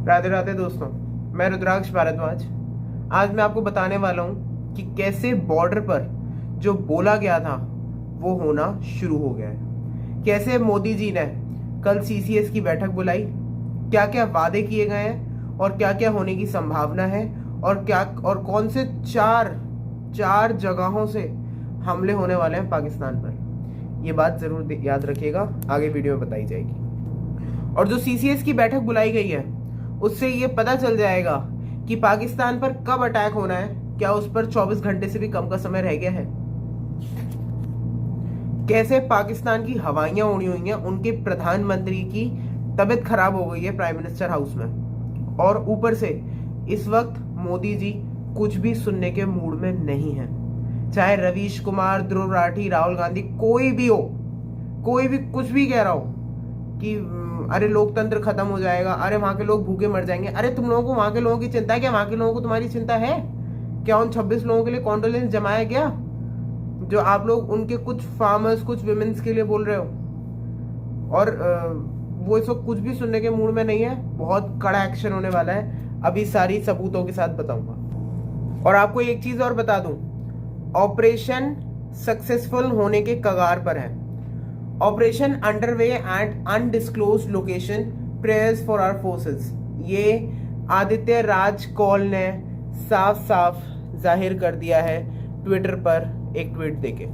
राधे राधे दोस्तों, मैं रुद्राक्ष भारद्वाज। आज मैं आपको बताने वाला हूं कि कैसे बॉर्डर पर जो बोला गया था वो होना शुरू हो गया है। कैसे मोदी जी ने कल सीसीएस की बैठक बुलाई, क्या क्या वादे किए गए हैं और क्या क्या होने की संभावना है, और कौन से चार जगहों से हमले होने वाले हैं पाकिस्तान पर। ये बात जरूर याद रखिएगा, आगे वीडियो में बताई जाएगी। और जो सीसीएस की बैठक बुलाई गई है उससे ये पता चल जाएगा कि पाकिस्तान पर कब अटैक होना है। क्या उस पर 24 घंटे से भी कम का समय रह गया है? कैसे पाकिस्तान की हवाइयां उड़ी हुई हैं, उनके प्रधानमंत्री की तबीयत खराब हो गई है प्राइम मिनिस्टर हाउस में, और ऊपर से इस वक्त मोदी जी कुछ भी सुनने के मूड में नहीं है। चाहे रवीश कुमार, ध्रुव राठी, राहुल गांधी, कोई भी हो, कोई भी कुछ भी कह रहा हो कि अरे लोकतंत्र खत्म हो जाएगा, अरे वहां के लोग भूखे मर जाएंगे। अरे तुम लोगों को वहां के लोगों की चिंता है क्या? वहां के लोगों को तुम्हारी चिंता है क्या? उन 26 लोगों के लिए कॉन्डोलेंस जमाया गया जो आप लोग उनके कुछ फार्मर्स, कुछ विमेन्स के लिए बोल रहे हो? और वो इस वक्त कुछ भी सुनने के मूड में नहीं है। बहुत कड़ा एक्शन होने वाला है, अभी सारी सबूतों के साथ बताऊंगा। और आपको एक चीज और बता दूं, ऑपरेशन सक्सेसफुल होने के कगार पर है। Operation underway at undisclosed location, prayers for our forces. ये आदित्य राज कौल ने साफ साफ जाहिर कर दिया है ट्विटर पर एक ट्वीट देके।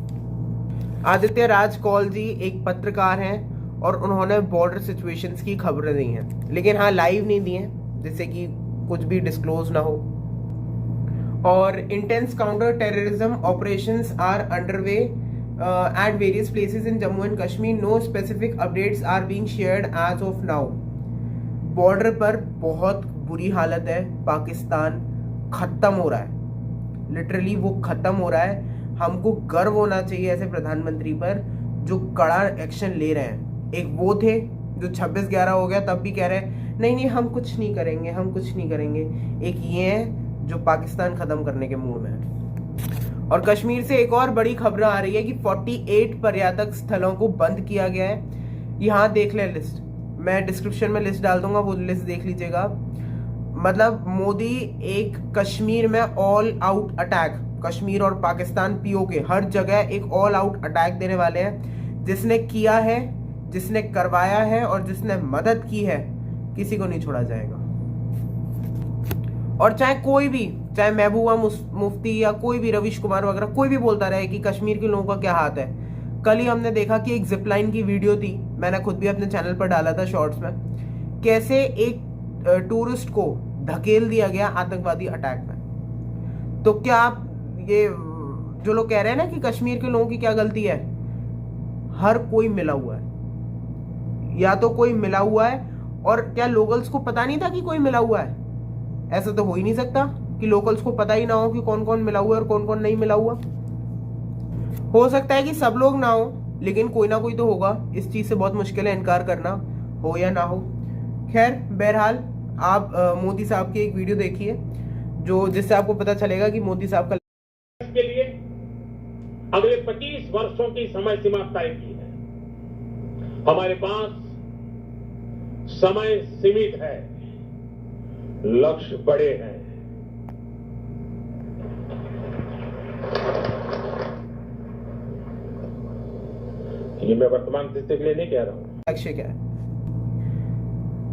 आदित्य राज कौल जी एक पत्रकार हैं और उन्होंने बॉर्डर सिचुएशंस की खबरें दी हैं, लेकिन हाँ लाइव नहीं दी हैं, जिससे कि कुछ भी डिस्क्लोज ना हो। और intense counter terrorism operations are underway at various places in Jammu and Kashmir. No specific updates are being shared as of now. Border पर बहुत बुरी हालत है, पाकिस्तान खत्म हो रहा है, लिटरली वो खत्म हो रहा है। हमको गर्व होना चाहिए ऐसे प्रधानमंत्री पर जो कड़ा एक्शन ले रहे हैं। एक वो थे जो 26/11 हो गया तब भी कह रहे हैं नहीं नहीं हम कुछ नहीं करेंगे, हम कुछ नहीं करेंगे। एक ये है जो पाकिस्तान खत्म करने के मूड में है। और कश्मीर से एक और बड़ी खबर आ रही है कि 48 पर्यटक स्थलों को बंद किया गया है। यहाँ देख लें लिस्ट, मैं डिस्क्रिप्शन में लिस्ट डाल दूंगा, वो लिस्ट देख लीजिएगा। मतलब मोदी एक कश्मीर में ऑल आउट अटैक, कश्मीर और पाकिस्तान पीओके हर जगह एक ऑल आउट अटैक देने वाले हैं। जिसने किया है, जिसने करवाया है और जिसने मदद की है, किसी को नहीं छोड़ा जाएगा। और चाहे कोई भी, चाहे महबूबा मुफ्ती या कोई भी, रवीश कुमार वगैरह, कोई भी बोलता रहे कि कश्मीर के लोगों का क्या हाथ है। कल ही हमने देखा कि एक जिपलाइन की वीडियो थी, मैंने खुद भी अपने चैनल पर डाला था शॉर्ट्स में, कैसे एक टूरिस्ट को धकेल दिया गया आतंकवादी अटैक में। तो क्या आप ये जो लोग कह रहे हैं ना कि कश्मीर के लोगों की क्या गलती है, हर कोई मिला हुआ है, या तो कोई मिला हुआ है। और क्या लोकल्स को पता नहीं था कि कोई मिला हुआ है? ऐसा तो हो ही नहीं सकता कि लोकल्स को पता ही ना हो कि कौन कौन मिला हुआ है और कौन कौन नहीं मिला हुआ। हो सकता है कि सब लोग ना हो, लेकिन कोई ना कोई तो होगा। इस चीज से बहुत मुश्किल है इनकार करना, हो या ना हो। खैर बहरहाल, आप मोदी साहब की एक वीडियो देखिए जो जिससे आपको पता चलेगा कि मोदी साहब का के लिए अगले 25 वर्षों की समय सीमा तय की है। हमारे पास समय सीमित है, लक्ष्य बड़े हैं। ये मैं वर्तमान स्थिति के लिए नहीं कह रहा हूं। लक्ष्य क्या है?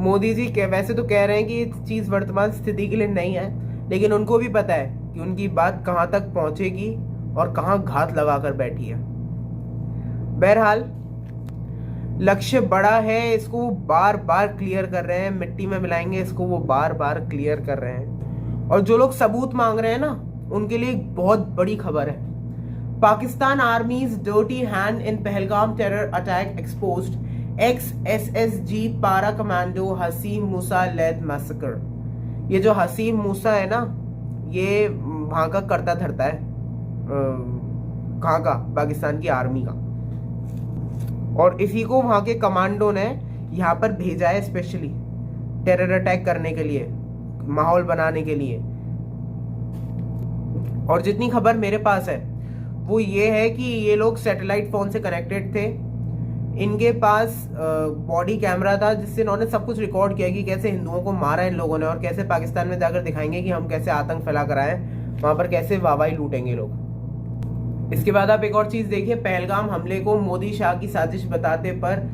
मोदी जी वैसे तो कह रहे हैं कि ये चीज वर्तमान स्थिति के लिए नहीं है, लेकिन उनको भी पता है कि उनकी बात कहां तक पहुंचेगी और कहां घात लगाकर बैठी है। बहरहाल लक्ष्य बड़ा है, इसको बार बार क्लियर कर रहे हैं, मिट्टी में मिलाएंगे इसको, वो बार बार क्लियर कर रहे हैं। और जो लोग सबूत मांग रहे हैं ना, उनके लिए एक बहुत बड़ी खबर है। Pakistan आर्मीज dirty hand in Pahalgam terror attack exposed, ex-SSG पारा कमांडो हसीम मूसा लेड मैसेकर। ये जो हसीम मूसा है ना, ये वहां का करता धरता है, कहाँ का? पाकिस्तान की आर्मी का। और इसी को वहां के कमांडो ने यहाँ पर भेजा है स्पेशली टेरर अटैक करने के लिए, माहौल बनाने के लिए। और जितनी खबर मेरे पास है वो ये है कि ये लोग सैटेलाइट फोन से कनेक्टेड थे। इनके पास बॉडी कैमरा था जिससे इन्होंने सब कुछ रिकॉर्ड किया कि कैसे हिंदुओं को मारा इन लोगों ने और कैसे पाकिस्तान में जाकर दिखाएंगे कि हम कैसे आतंक फैला कर आए, वहां पर कैसे वाहवाही लूटेंगे लोग। इसके बाद आप एक और चीज देखिए, पहलगाम हमले को मोदी शाह की साजिश बताते पर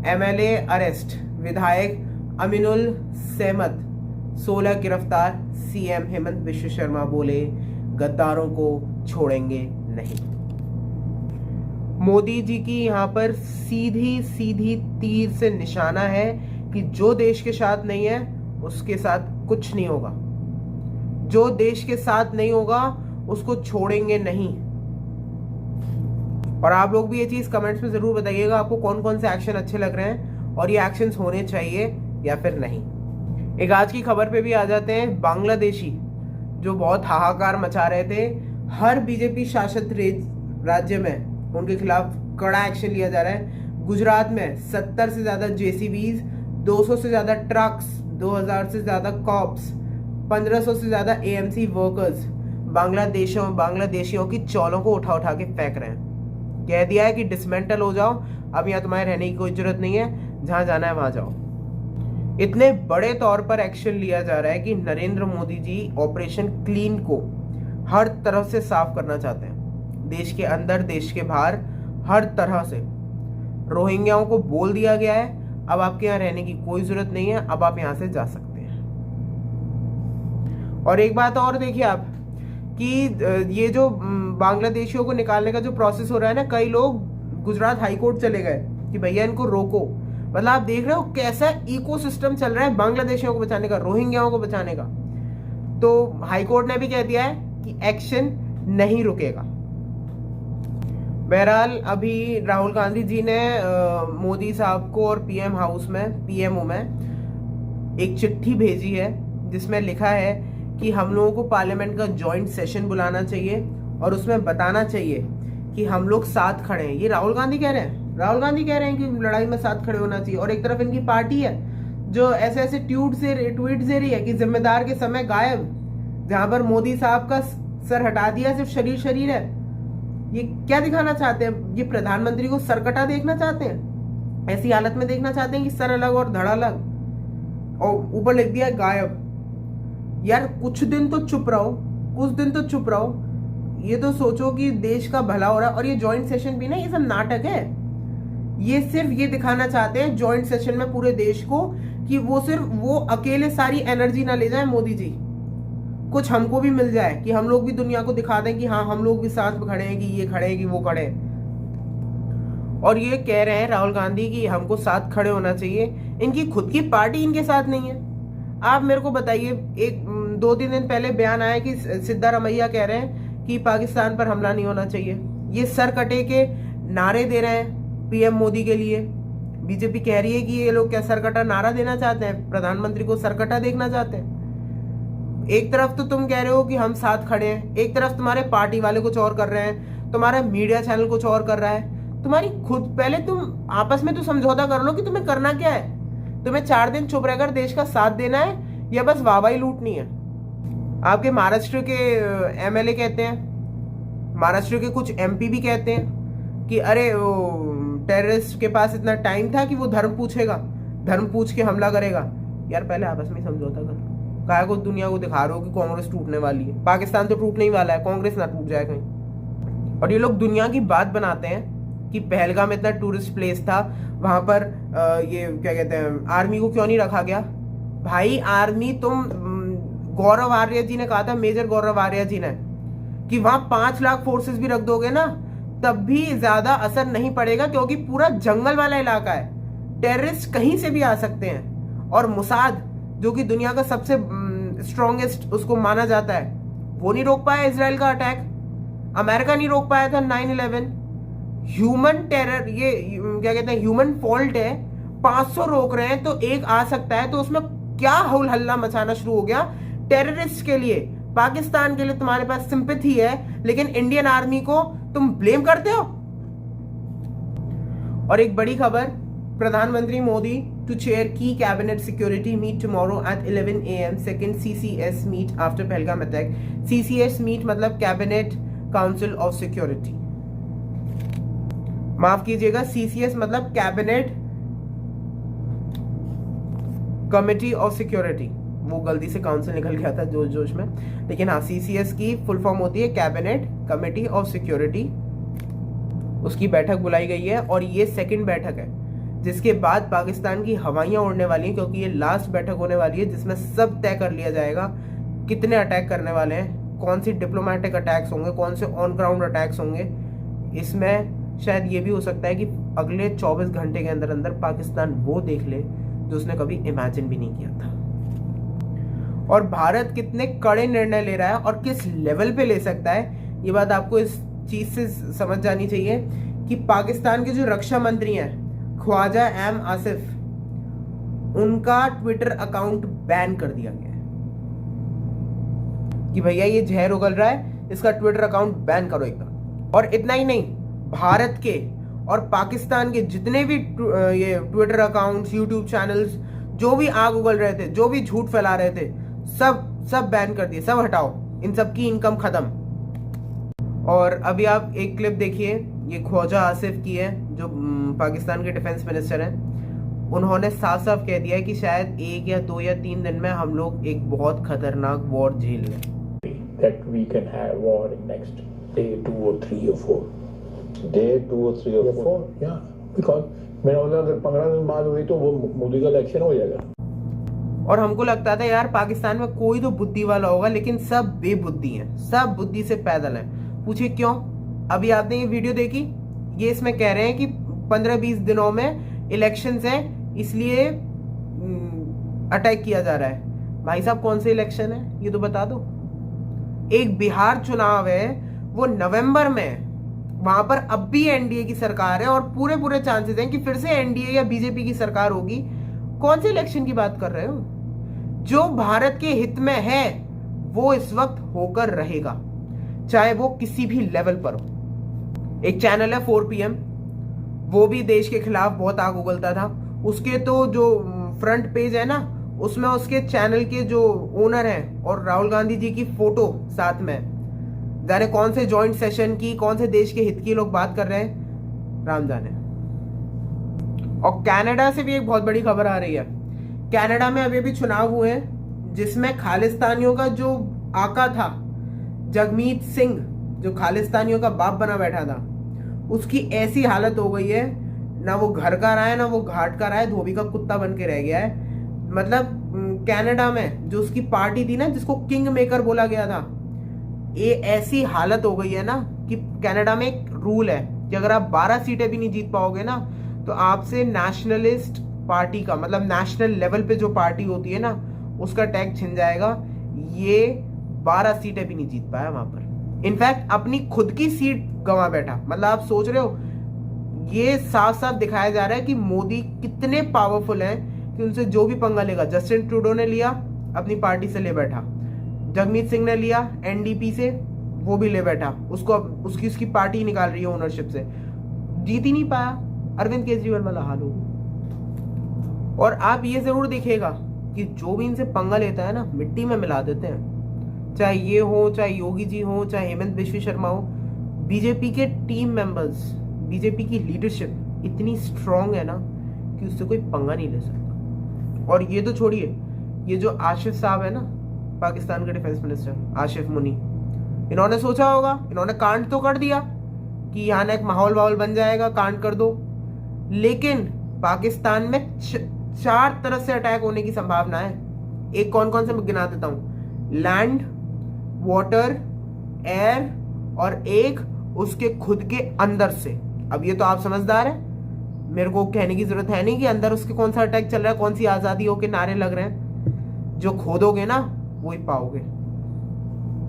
एमएलए अरेस्ट, विधायक अमीनुल सहमत 16 गिरफ्तार, सीएम हेमंत बिश्व शर्मा बोले गद्दारों को छोड़ेंगे नहीं। मोदी जी की यहाँ पर सीधी सीधी तीर से निशाना है कि जो देश के साथ नहीं है उसके साथ कुछ नहीं होगा, जो देश के साथ नहीं होगा उसको छोड़ेंगे नहीं। और आप लोग भी ये चीज कमेंट्स में जरूर बताइएगा आपको कौन कौन से एक्शन अच्छे लग रहे हैं और ये एक्शंस होने चाहिए या फिर नहीं। एक आज की खबर पे भी आ जाते हैं। बांग्लादेशी जो बहुत हाहाकार मचा रहे थे, हर बीजेपी शासित राज्य में उनके खिलाफ कड़ा एक्शन लिया जा रहा है। गुजरात में 70 से ज्यादा जेसीबीज, 200 से ज्यादा ट्रक्स, 2000 से ज्यादा कॉप्स, 1500 से ज्यादा एएमसी वर्कर्स बांग्लादेशियों की चौलों को उठा उठा के फेंक रहे हैं। कह दिया है कि डिसमेंटल हो जाओ, अब यहाँ तुम्हारे रहने की कोई जरूरत नहीं है, जहां जाना है वहां जाओ। इतने बड़े तौर पर एक्शन लिया जा रहा है कि नरेंद्र मोदी जी ऑपरेशन क्लीन को हर तरफ से साफ करना चाहते हैं। देश के अंदर, देश के बाहर, हर तरह से रोहिंग्याओं को बोल दिया गया है अब आपके यहाँ रहने की कोई जरूरत नहीं है, अब आप यहाँ से जा सकते हैं। और एक बात और देखिए आप कि ये जो बांग्लादेशियों को निकालने का जो प्रोसेस हो रहा है ना, कई लोग गुजरात हाईकोर्ट चले गए कि भैया इनको रोको। मतलब आप देख रहे हो कैसा इकोसिस्टम चल रहा है बांग्लादेशियों को बचाने का, रोहिंग्याओं को बचाने का। तो हाईकोर्ट ने भी कह दिया है कि एक्शन नहीं रुकेगा। बहरहाल अभी राहुल गांधी जी ने मोदी साहब को और पीएम हाउस में, पीएमओ में एक चिट्ठी भेजी है जिसमें लिखा है कि हम लोगों को पार्लियामेंट का जॉइंट सेशन बुलाना चाहिए और उसमें बताना चाहिए कि हम लोग साथ खड़े हैं। ये राहुल गांधी कह रहे हैं, राहुल गांधी कह रहे हैं कि लड़ाई में साथ खड़े होना चाहिए। और एक तरफ इनकी पार्टी है जो ऐसे ऐसे ट्वीट दे रही है कि जिम्मेदार के समय गायब, जहां पर मोदी साहब का सर हटा दिया, सिर्फ शरीर है। ये क्या दिखाना चाहते हैं? ये प्रधानमंत्री को सरकटा देखना चाहते हैं, ऐसी हालत में देखना चाहते हैं कि सर अलग और धड़ अलग, और ऊपर लिख दिया गायब। यार कुछ दिन तो चुप रहो, कुछ दिन तो चुप रहो। ये तो सोचो कि देश का भला हो रहा है। और ये ज्वाइंट सेशन भी ना, ये सब नाटक है। ये सिर्फ ये दिखाना चाहते हैं ज्वाइंट सेशन में पूरे देश को कि वो सिर्फ वो अकेले सारी एनर्जी ना ले जाए मोदी जी, कुछ हमको भी मिल जाए कि हम लोग भी दुनिया को दिखा दें कि हाँ हम लोग भी साथ में खड़े हैं, कि ये खड़े हैं कि वो खड़े हैं। और ये कह रहे हैं राहुल गांधी कि हमको साथ खड़े होना चाहिए। इनकी खुद की पार्टी इनके साथ नहीं है। आप मेरे को बताइए, एक 2-3 दिन पहले बयान आया कि सिद्धारमैया कह रहे हैं कि पाकिस्तान पर हमला नहीं होना चाहिए। ये सर कटे के नारे दे रहे हैं पीएम मोदी के लिए। बीजेपी कह रही है कि ये लोग क्या सरकटा नारा देना चाहते हैं, प्रधानमंत्री को सरकटा देखना चाहते हैं। एक तरफ तो तुम कह रहे हो कि हम साथ खड़े हैं, एक तरफ तुम्हारे पार्टी वाले कुछ और कर रहे हैं, तुम्हारा मीडिया चैनल कुछ और कर रहा है। तुम्हारी खुद, पहले तुम आपस में तो समझौता कर लो कि तुम्हें करना क्या है। तुम्हें 4 दिन चुप रहकर देश का साथ देना है या बस वाहवाही लूटनी है। आपके महाराष्ट्र के एमएलए कहते हैं, महाराष्ट्र के कुछ एमपी भी कहते हैं कि अरे टेररिस्ट के पास इतना टाइम था कि वो धर्म पूछेगा, धर्म पूछ के हमला करेगा। यार पहले आपस में समझौता करो। काहे को दुनिया को दिखा रहे हो कि कांग्रेस टूटने वाली है? पाकिस्तान तो टूटने ही वाला है, कांग्रेस ना टूट जाए कहीं। और ये लोग दुनिया की बात बनाते हैं कि पहलगाम इतना टूरिस्ट प्लेस था, वहां पर ये क्या कहते हैं, आर्मी को क्यों नहीं रखा गया? भाई आर्मी, तुम गौरव आर्य जी ने कहा था, मेजर गौरव आर्य जी ने, कि वहां 5 लाख फोर्सेस भी रख दोगे ना तब भी ज्यादा असर नहीं पड़ेगा, क्योंकि पूरा जंगल वाला इलाका है, टेररिस्ट कहीं से भी आ सकते हैं। और मुसाद जो कि दुनिया का सबसे स्ट्रॉन्गेस्ट उसको माना जाता है, वो नहीं रोक पाया इसराइल का अटैक। अमेरिका नहीं रोक पाया था 9/11। ह्यूमन टेरर, ये क्या कहते हैं, ह्यूमन फॉल्ट है। 500 रोक रहे हैं तो एक आ सकता है, तो उसमें क्या हौल हल्ला मचाना शुरू हो गया टेररिस्ट के लिए। पाकिस्तान के लिए तुम्हारे पास सिंपैथी है, लेकिन इंडियन आर्मी को तुम ब्लेम करते हो। और एक बड़ी खबर, प्रधानमंत्री मोदी टू चेयर की cabinet security meet tomorrow at 11 AM, second CCS meet after Pahalgam attack. CCS meet मतलब कैबिनेट काउंसिल ऑफ सिक्योरिटी। माफ कीजिएगा, CCS मतलब कैबिनेट कमिटी ऑफ सिक्योरिटी, वो गलती से काउंसिल निकल गया था जोश जोश में, लेकिन हाँ, CCS की फुल फॉर्म होती है कैबिनेट कमिटी ऑफ सिक्योरिटी। उसकी बैठक बुलाई गई है और ये सेकंड बैठक है, जिसके बाद पाकिस्तान की हवाइयां उड़ने वाली हैं, क्योंकि ये लास्ट बैठक होने वाली है जिसमें सब तय कर लिया जाएगा कितने अटैक करने वाले हैं, कौन सी डिप्लोमेटिक अटैक्स होंगे, कौन से ऑन ग्राउंड अटैक्स होंगे। इसमें शायद ये भी हो सकता है कि अगले 24 घंटे के अंदर अंदर पाकिस्तान वो देख ले जो उसने कभी इमेजिन भी नहीं किया था। और भारत कितने कड़े निर्णय ले रहा है और किस लेवल पे ले सकता है, ये बात आपको इस चीज से समझ जानी चाहिए कि पाकिस्तान के जो रक्षा मंत्री हैं ख्वाजा एम आसिफ, उनका ट्विटर अकाउंट बैन कर दिया गया है कि भैया ये जहर उगल रहा है, इसका ट्विटर अकाउंट बैन करो एकदम। और इतना ही नहीं, भारत के और पाकिस्तान के जितने भी ये ट्विटर अकाउंट्स, यूट्यूब चैनल्स, जो भी आग उगल रहे थे, जो भी झूठ फैला रहे थे, सब बैन कर दिए, सब हटाओ, इन सब की इनकम खत्म। और अभी आप एक क्लिप देखिए, ये ख्वाजा आसिफ की है, जो पाकिस्तान के डिफेंस मिनिस्टर हैं। उन्होंने साफ साफ कह दिया है कि शायद 1 या 2 या 3 दिन में हम लोग एक बहुत खतरनाक वॉर झेल लें। That we can have war in next day 2 or 3 or 4. Day 2 or 3 or 4? Yeah, because मेरा मतलब अगर 15 दिन बाद हुई तो वो मोदी का इलेक्शन हो जाएगा। और हमको लगता था यार पाकिस्तान में कोई तो बुद्धि वाला होगा, लेकिन सब बेबुद्धि हैं, सब बुद्धि से पैदल हैं। पूछिए क्यों? अभी आपने ये वीडियो देखी, ये इसमें कह रहे हैं कि 15-20 दिनों में इलेक्शंस हैं, इसलिए अटैक किया जा रहा है। भाई साहब कौन से इलेक्शन है ये तो बता दो। एक बिहार चुनाव है, वो नवंबर में, वहां पर अब भी एनडीए की सरकार है और पूरे चांसेस हैं कि फिर से एनडीए या बीजेपी की सरकार होगी। कौन से इलेक्शन की बात कर रहे हो? जो भारत के हित में है वो इस वक्त होकर रहेगा, चाहे वो किसी भी लेवल पर हो। एक चैनल है 4 PM, वो भी देश के खिलाफ बहुत आग उगलता था। उसके तो जो फ्रंट पेज है ना, उसमें उसके चैनल के जो ओनर हैं और राहुल गांधी जी की फोटो साथ में, जाने कौन से जॉइंट सेशन की, कौन से देश के हित की लोग बात कर रहे हैं, राम जाने। और कनाडा से भी एक बहुत बड़ी खबर आ रही है। कनाडा में अभी चुनाव हुए हैं, जिसमें खालिस्तानियों का जो आका था जगमीत सिंह, जो खालिस्तानियों का बाप बना बैठा था, उसकी ऐसी हालत हो गई है, ना वो घर का रहा है ना वो घाट का रहा है, धोबी का कुत्ता बन के रह गया है। मतलब कनाडा में जो उसकी पार्टी थी ना, जिसको किंग मेकर बोला गया था, ये ऐसी हालत हो गई है ना कि कनाडा में एक रूल है कि अगर आप 12 सीटें भी नहीं जीत पाओगे ना, तो आपसे नेशनलिस्ट पार्टी का, मतलब नेशनल लेवल पे जो पार्टी होती है ना, उसका टैग छिन जाएगा। ये 12 सीटें भी नहीं जीत पाया वहां पर, इनफैक्ट अपनी खुद की सीट गंवा बैठा। मतलब आप सोच रहे हो, ये साफ साफ दिखाया जा रहा है कि मोदी कितने पावरफुल हैं कि उनसे जो भी पंगा लेगा। जस्टिन ट्रूडो ने लिया, अपनी पार्टी से ले बैठा। जगमीत सिंह ने लिया एनडीपी से, वो भी ले बैठा। उसको उसकी पार्टी निकाल रही है ओनरशिप से, जीत ही नहीं पाया। अरविंद केजरीवाल वाला हाल हो। और आप ये जरूर देखिएगा कि जो भी इनसे पंगा लेता है ना, मिट्टी में मिला देते हैं। चाहे ये हो, चाहे योगी जी हो, चाहे हेमंत बिश्व शर्मा हो, बीजेपी के टीम मेंबर्स, बीजेपी की लीडरशिप इतनी स्ट्रांग है ना कि उससे कोई पंगा नहीं ले सकता। और ये तो छोड़िए, ये जो आशिफ साहब है ना, पाकिस्तान के डिफेंस मिनिस्टर आशिफ मुनी, इन्होंने सोचा होगा, इन्होंने कांड तो कर दिया कि यहाँ एक माहौल बन जाएगा, कांड कर दो। लेकिन पाकिस्तान में 4 तरह से अटैक होने की संभावना है। एक कौन कौन से मैं गिना देता हूं, लैंड, वाटर, एयर, और एक उसके खुद के अंदर से। अब ये तो आप समझदार हैं, मेरे को कहने की जरूरत है नहीं कि अंदर उसके कौन सा अटैक चल रहा है, कौन सी आजादी हो के नारे लग रहे हैं। जो खोदोगे ना वही पाओगे।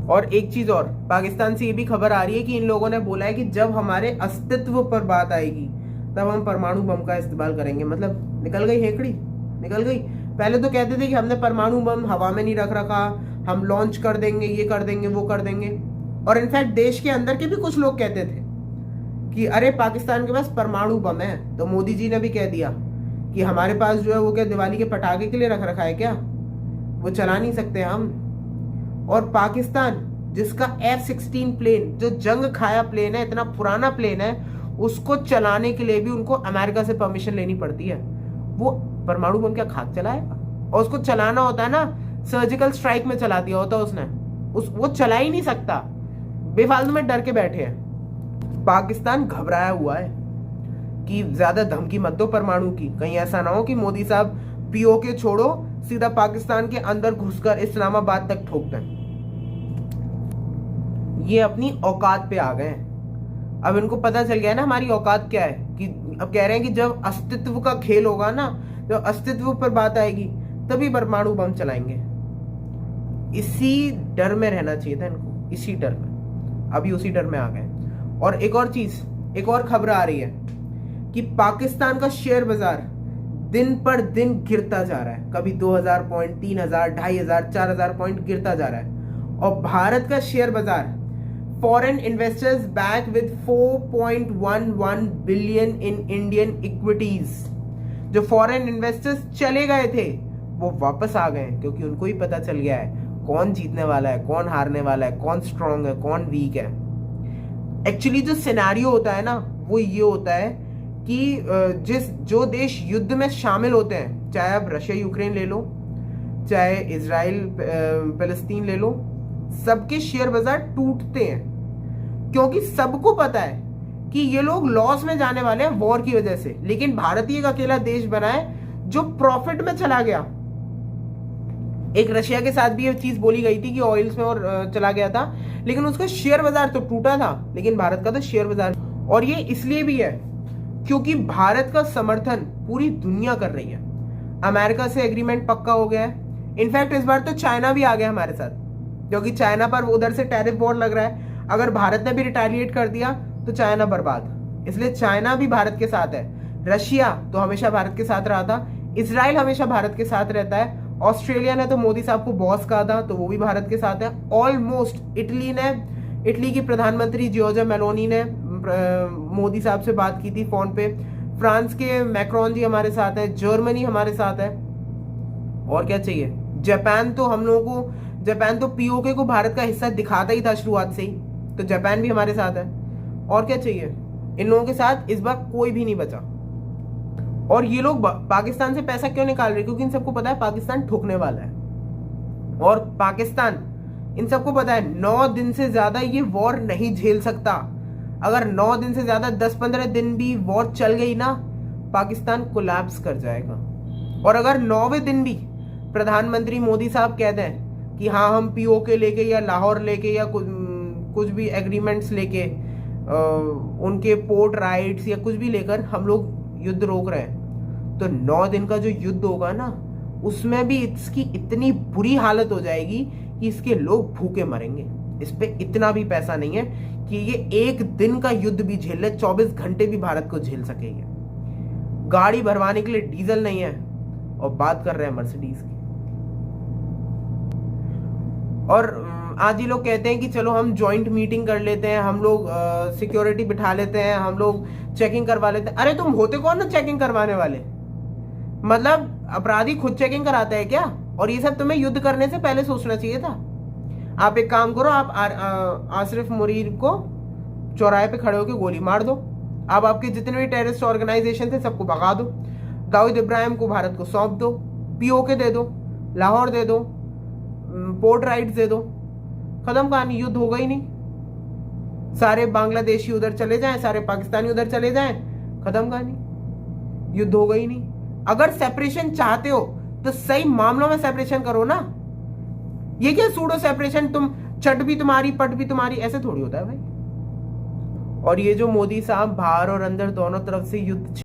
और एक चीज और, पाकिस्तान से ये भी खबर आ रही है कि इन लोगों ने बोला है कि जब हमारे अस्तित्व पर बात आएगी तब हम परमाणु बम का इस्तेमाल करेंगे। मतलब निकल गई हेकड़ी, निकल गई। पहले तो कहते थे कि हमने परमाणु बम हवा में नहीं रख रखा, हम लॉन्च कर देंगे, ये कर देंगे, वो कर देंगे। और इनफैक्ट देश के अंदर के भी कुछ लोग कहते थे कि अरे पाकिस्तान के पास परमाणु बम है। तो मोदी जी ने भी कह दिया कि हमारे पास जो है वो क्या दिवाली के पटाखे के लिए रख रखा है क्या, वो चला नहीं सकते हम। और पाकिस्तान जिसका F-16 प्लेन, जो जंग खाया प्लेन है, इतना पुराना प्लेन है, उसको चलाने के लिए भी उनको अमेरिका से परमिशन लेनी पड़ती है। वो परमाणु बम क्या खाक चलाएगा? और उसको चलाना होता है ना, सर्जिकल स्ट्राइक में चला दिया होता उसने, वो चला ही नहीं सकता। बेफालतू में डर के बैठे हैं। पाकिस्तान घबराया हुआ है कि ज्यादा धमकी मत दो परमाणु की, कहीं ऐसा ना हो कि मोदी साहब पीओके छोड़ो सीधा पाकिस्तान के अंदर घुसकर इस्लामाबाद तक ठोक दें। ये अपनी औकात पे आ गए हैं। अब इनको पता चल गया है ना हमारी औकात क्या है, कि अब कह रहे हैं कि जब अस्तित्व का खेल होगा ना, जब अस्तित्व पर बात आएगी तभी परमाणु बम चलाएंगे। इसी डर में रहना चाहिए था इनको, इसी डर में। अभी उसी डर में आ गए। और एक और चीज, एक और खबर आ रही है कि पाकिस्तान का शेयर बाजार दिन पर दिन गिरता जा रहा है। कभी 2000 पॉइंट, 3000, 2500, 4000 पॉइंट गिरता जा रहा है। और भारत का शेयर बाजार, foreign investors back with 4.11 billion in Indian equities. जो फॉरेन इन्वेस्टर्स चले गए थे वो वापस आ गए, क्योंकि उनको ही पता चल गया है कौन जीतने वाला है, कौन हारने वाला है, कौन स्ट्रांग है, कौन वीक है। एक्चुअली जो सिनेरियो होता है ना, वो ये होता है कि जो देश युद्ध में शामिल होते हैं, चाहे आप रशिया यूक्रेन ले लो, चाहे इजराइल फिलिस्तीन ले लो, सबके शेयर बाजार टूटते हैं, क्योंकि सबको पता है कि ये लोग लॉस में जाने वाले हैं वॉर की वजह से। लेकिन भारत ही एक अकेला देश बना है जो प्रॉफिट में चला गया। एक रशिया के साथ भी ये चीज बोली गई थी कि ऑयल्स में और चला गया था, लेकिन उसका शेयर बाजार तो टूटा था, लेकिन भारत का तो शेयर बाजार। और ये इसलिए भी है क्योंकि भारत का समर्थन पूरी दुनिया कर रही है। अमेरिका से एग्रीमेंट पक्का हो गया है। इनफैक्ट इस बार तो चाइना भी आ गया हमारे साथ, क्योंकि चाइना पर उधर से टैरिफ वॉर लग रहा है। अगर भारत ने भी रिटेलिएट कर दिया तो चाइना बर्बाद। इसलिए चाइना भी भारत के साथ है। रशिया तो हमेशा भारत के साथ रहा था। इजराइल हमेशा भारत के साथ रहता है। ऑस्ट्रेलिया ने तो मोदी साहब को बॉस कहा था, तो वो भी भारत के साथ है ऑलमोस्ट। इटली की प्रधानमंत्री जियोर्जिया मेलोनी ने मोदी साहब से बात की थी फोन पे। फ्रांस के मैक्रोन जी हमारे साथ है। जर्मनी हमारे साथ है। और क्या चाहिए? जापान तो पीओके को भारत का हिस्सा दिखाता ही था शुरुआत से ही, तो जापान भी हमारे साथ है। और क्या चाहिए? इन लोगों के साथ इस बार कोई भी नहीं बचा। और ये लोग पाकिस्तान से पैसा क्यों निकाल रहे? क्योंकि इन सबको पता है पाकिस्तान ठोकने वाला है। और पाकिस्तान, इन सबको पता है 9 दिन से ज्यादा ये वॉर नहीं झेल सकता। अगर 9 दिन से ज्यादा 10-15 दिन भी वॉर चल गई ना, पाकिस्तान कोलैप्स कर जाएगा। और अगर 9वें दिन भी प्रधानमंत्री मोदी साहब कहते हैं कि हाँ हम पीओके लेके या लाहौर लेके या कुछ भी एग्रीमेंट्स लेके उनके पोर्ट राइट्स या कुछ भी लेकर हम लोग युद्ध रोक रहे हैं, तो 9 दिन का जो युद्ध होगा ना, उसमें भी इसकी इतनी बुरी हालत हो जाएगी कि इसके लोग भूखे मरेंगे। इस पे इतना भी पैसा नहीं है कि ये 1 दिन का युद्ध भी झेल ले, 24 घंटे भी भारत को झेल सकेगी। गाड़ी भरवाने के लिए डीजल नहीं है और बात कर रहे हैं मर्सिडीज की। और आज ये लोग कहते हैं कि चलो हम जॉइंट मीटिंग कर लेते हैं, हम लोग सिक्योरिटी बिठा लेते हैं, हम लोग चेकिंग करवा लेते हैं। अरे तुम होते कौन ना चेकिंग करवाने वाले? मतलब अपराधी खुद चेकिंग कराता है क्या? और ये सब तुम्हें युद्ध करने से पहले सोचना चाहिए था। आप एक काम करो, आप आसिफ मुरीर को चौराहे पे खड़े होकर गोली मार दो। आप आपके जितने भी टेररिस्ट ऑर्गेनाइजेशन थे सबको भगा दो। दाऊद इब्राहिम को भारत को सौंप दो, पीओके दे दो, लाहौर दे दो, पोर्ट राइट्स दे दो, खत्म कहानी। युद्ध होगा ही नहीं। सारे बांग्लादेशी उधर चले जाएं, सारे पाकिस्तानी उधर चले जाएं, खत्म कहानी। युद्ध होगा ही नहीं। अगर सेपरेशन चाहते हो तो सही मामलों में सेपरेशन करो ना। ये क्या सूडो सेपरेशन, तुम चट भी तुम्हारी पट भी तुम्हारी, ऐसे थोड़ी होता है भाई। और ये जो मोदी साहब बाहर और अंदर दोनों तरफ से युद्ध